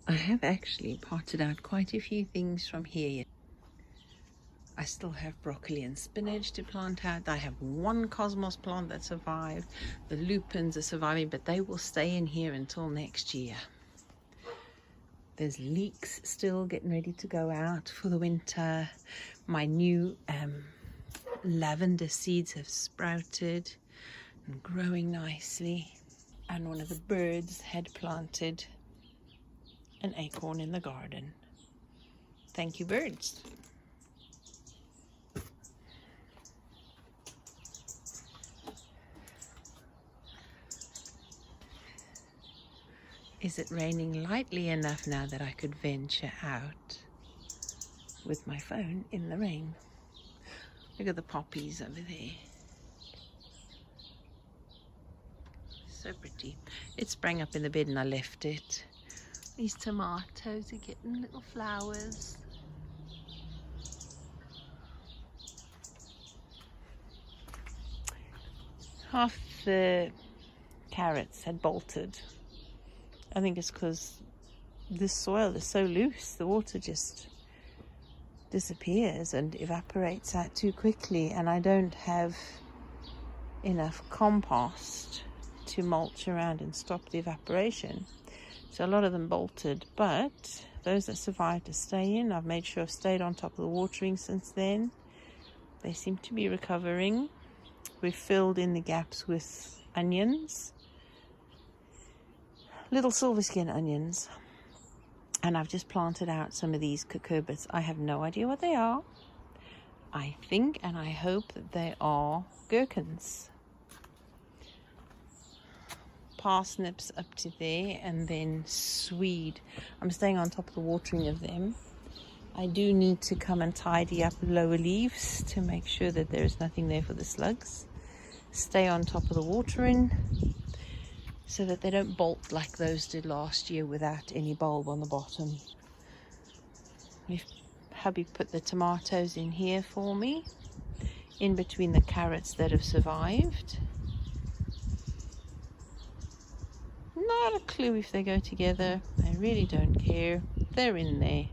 I have actually potted out quite a few things from here. I still have broccoli and spinach to plant out. I have one cosmos plant that survived. The lupins are surviving, but they will stay in here until next year. There's leeks still getting ready to go out for the winter. My new lavender seeds have sprouted and growing nicely. And one of the birds had planted an acorn in the garden. Thank you, birds. Is it raining lightly enough now that I could venture out with my phone in the rain? Look at the poppies over there. So pretty. It sprang up in the bed and I left it. These tomatoes are getting little flowers. Half the carrots had bolted. I think it's because this soil is so loose, the water just disappears and evaporates out too quickly, and I don't have enough compost to mulch around and stop the evaporation. So a lot of them bolted, but those that survived to stay in, I've made sure I've stayed on top of the watering since then. They seem to be recovering. We've filled in the gaps with onions, little silver skin onions, and I've just planted out some of these cucurbits. I have no idea what they are. I think and I hope that they are gherkins. Parsnips up to there, and then swede. I'm staying on top of the watering of them. I do need to come and tidy up lower leaves to make sure that there is nothing there for the slugs. Stay on top of the watering so that they don't bolt like those did last year without any bulb on the bottom. Hubby put the tomatoes in here for me, in between the carrots that have survived. Not a clue if they go together. I really don't care. They're in there.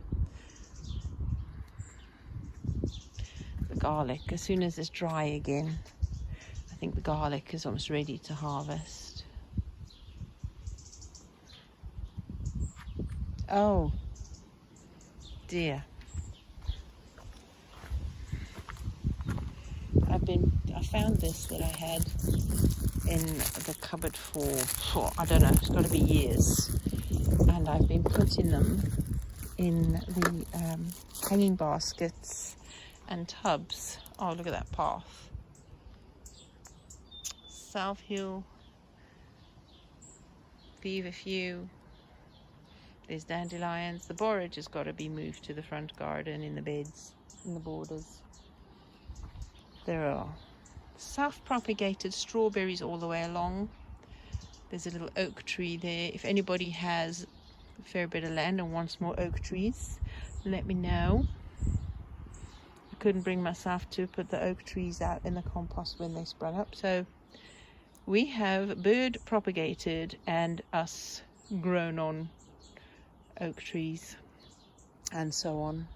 The garlic, as soon as it's dry again, I think the garlic is almost ready to harvest. Oh dear. I found this that I had in the cupboard for I don't know, it's got to be years, and I've been putting them in the hanging baskets and tubs. Oh, look at that path. South Hill, feverfew. There's dandelions. The borage has got to be moved to the front garden in the beds, in the borders. There are self-propagated strawberries all the way along. There's a little oak tree there. If anybody has a fair bit of land and wants more oak trees, let me know. I couldn't bring myself to put the oak trees out in the compost when they sprung up, so we have bird propagated and us grown on oak trees and so on.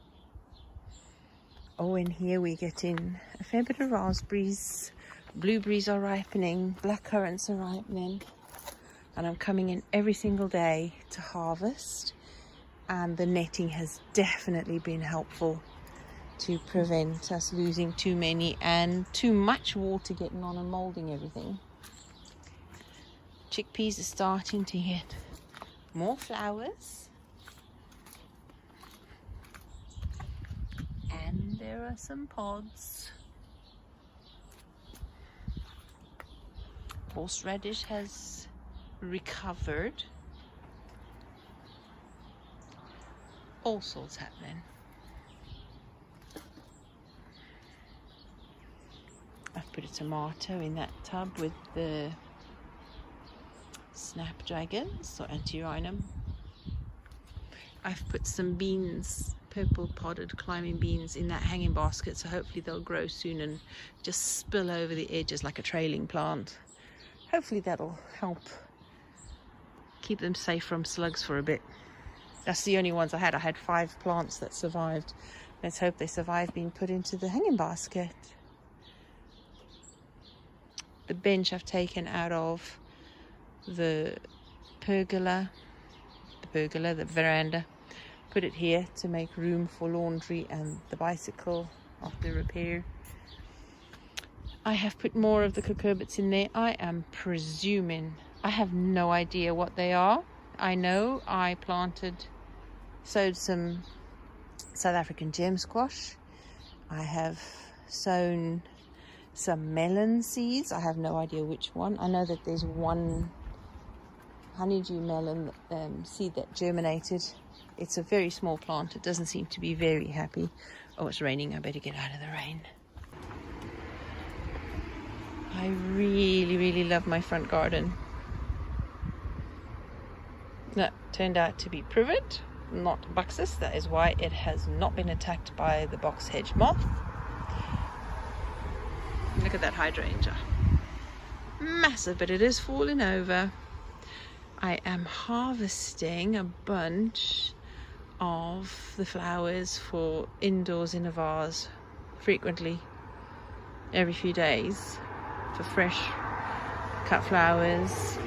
Oh, in here we get in a fair bit of raspberries. Blueberries are ripening, blackcurrants are ripening, and I'm coming in every single day to harvest, and the netting has definitely been helpful to prevent us losing too many and too much water getting on and molding everything. Chickpeas are starting to get more flowers, and there are some pods. Horseradish has recovered. All sorts happening. I've put a tomato in that tub with the snapdragons or antirrhinum. I've put some beans, purple podded climbing beans, in that hanging basket, so hopefully they'll grow soon and just spill over the edges like a trailing plant. Hopefully that'll help keep them safe from slugs for a bit. That's the only ones I had. I had 5 plants that survived. Let's hope they survive being put into the hanging basket. The bench I've taken out of the pergola, the veranda. Put it here to make room for laundry and the bicycle after repair. I have put more of the cucurbits in there. I am presuming, I have no idea what they are. I know I sowed some South African gem squash. I have sown some melon seeds. I have no idea which one. I know that there's one honeydew melon seed that germinated. It's a very small plant. It doesn't seem to be very happy. Oh, it's raining. I better get out of the rain. I really, really love my front garden. That turned out to be privet, not buxus. That is why it has not been attacked by the box hedge moth. Look at that hydrangea. Massive, but it is falling over. I am harvesting a bunch of the flowers for indoors in a vase frequently, every few days, for fresh cut flowers.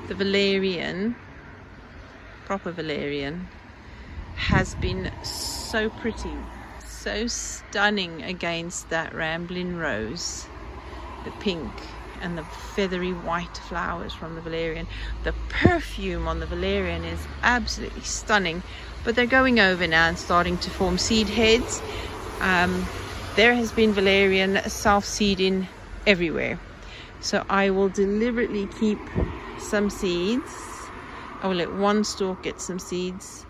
The valerian, proper valerian, has been so pretty, so stunning against that rambling rose, the pink and the feathery white flowers from the valerian. The perfume on the valerian is absolutely stunning, but they're going over now and starting to form seed heads. There has been valerian self-seeding everywhere, so I will deliberately keep some seeds. I will let one stalk get some seeds.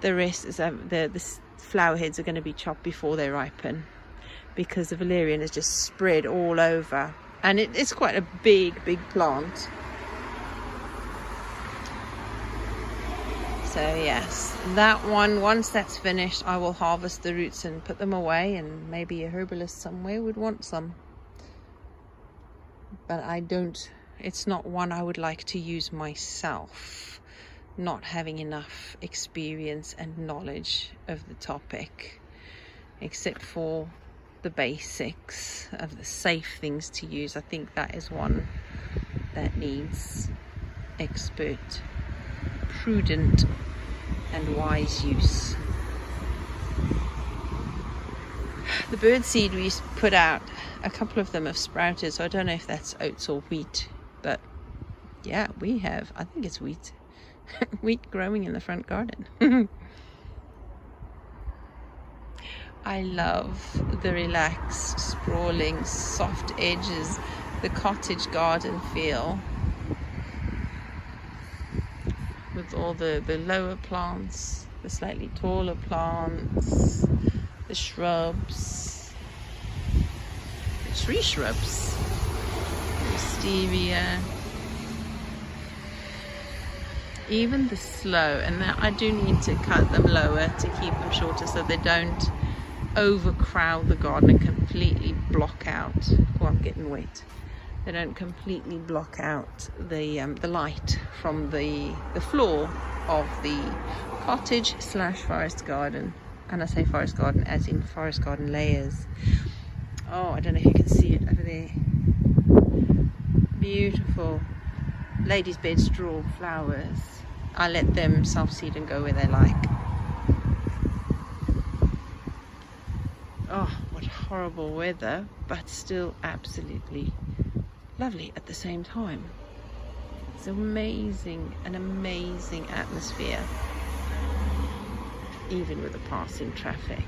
The rest is the flower heads are going to be chopped before they ripen, because the valerian is just spread all over, and it's quite a big plant. So yes, that one, once that's finished, I will harvest the roots and put them away, and maybe a herbalist somewhere would want some. But it's not one I would like to use myself, not having enough experience and knowledge of the topic, except for the basics of the safe things to use. I think that is one that needs expert, prudent and wise use. The bird seed we put out, a couple of them have sprouted, so I don't know if that's oats or wheat, but yeah, we have, I think it's wheat. Wheat growing in the front garden. I love the relaxed, sprawling, soft edges, the cottage garden feel, with all the lower plants, the slightly taller plants, the shrubs, the tree shrubs, the wisteria, even the sloe. And I do need to cut them lower to keep them shorter so they don't overcrowd the garden and completely block out. Oh, I'm getting wet. They don't completely block out the light from the floor of the cottage / forest garden. And I say forest garden as in forest garden layers. Oh, I don't know if you can see it over there. Beautiful ladies' bed straw flowers. I let them self-seed and go where they like. Oh, what horrible weather, but still absolutely lovely at the same time. It's amazing, an amazing atmosphere, even with the passing traffic.